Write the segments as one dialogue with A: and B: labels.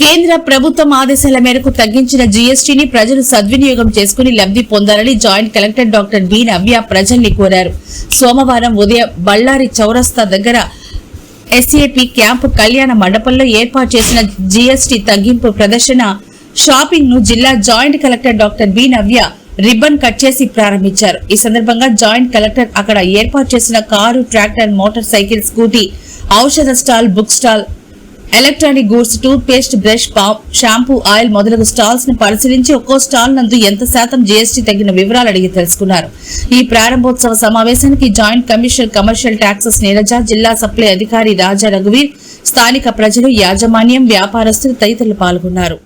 A: కేంద్ర ప్రభుత్వం ఆదేశాల మేరకు తగ్గించిన జీఎస్టీని ప్రజలు సద్వినియోగం చేసుకుని లబ్ధి పొందాలని జాయింట్ కలెక్టర్ డాక్టర్ బి నవ్య ప్రజల్ని కోరారు. సోమవారం ఉదయం బళ్ళారి చౌరస్తా దగ్గర ఎస్ఏపీ క్యాంపు కళ్యాణ మండపంలో ఏర్పాటు చేసిన జీఎస్టీ తగ్గింపు ప్రదర్శన షాపింగ్ ను జిల్లా joint collector doctor B Navya ribbon cut చేసి ప్రారంభించారు. ఈ సందర్భంగా జాయింట్ కలెక్టర్ అక్కడ ఏర్పాటు చేసిన car, tractor, motorcycle, scooty, ఔషధ stall, book stall, electronic goods, toothpaste, brush, shampoo, oil మొదలగు స్టాల్స్ ను పరిశీలించి ఒక్కో స్టాల్ నందు ఎంత శాతం జీఎస్టీ తగ్గిన వివరాలు అడిగి తెలుసుకున్నారు. ఈ ప్రారంభోత్సవ సమావేశానికి joint commissioner commercial taxes Neeraja, జిల్లా సప్లై అధికారి రాజా రఘువీర్, స్థానిక ప్రజలు, యాజమాన్యం, వ్యాపారస్తులు తదితరులు పాల్గొన్నారు.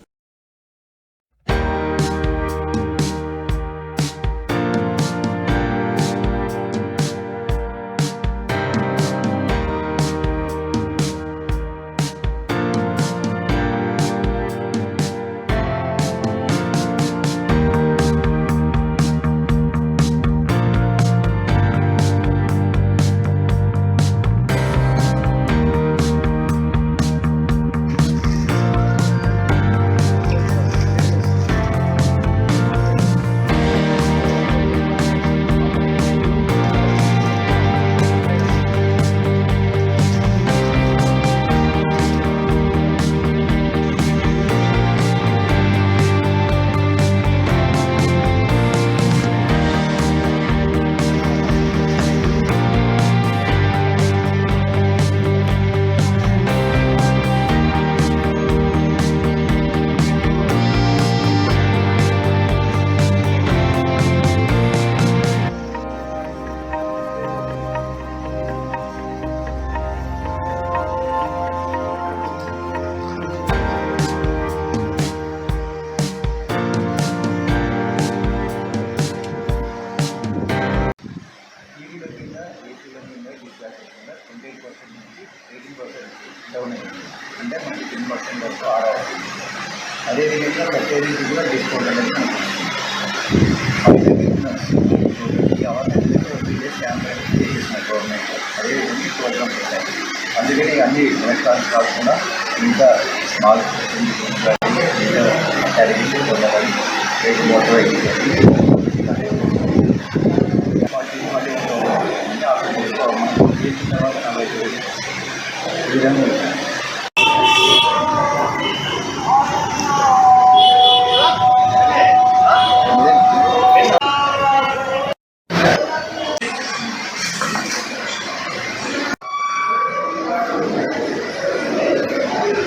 B: డౌన్ అయింది. అంటే మనకి 10% వరకు ఆర్డర్ అవుతుంది. అదేవిధంగా ప్రత్యేక కూడా డిస్కౌంట్ అనేది చేసేసిన గవర్నమెంట్ అదేవిధంగా ప్రోగ్రామ్ పెట్టారు. అందుకని అన్ని రెస్టారెంట్స్ కాకుండా ఇంకా స్మాల్ కేటగిరీ పొందాలని మోటర్ వెహికల్స్ తర్వాత 45 ఈ విధంగా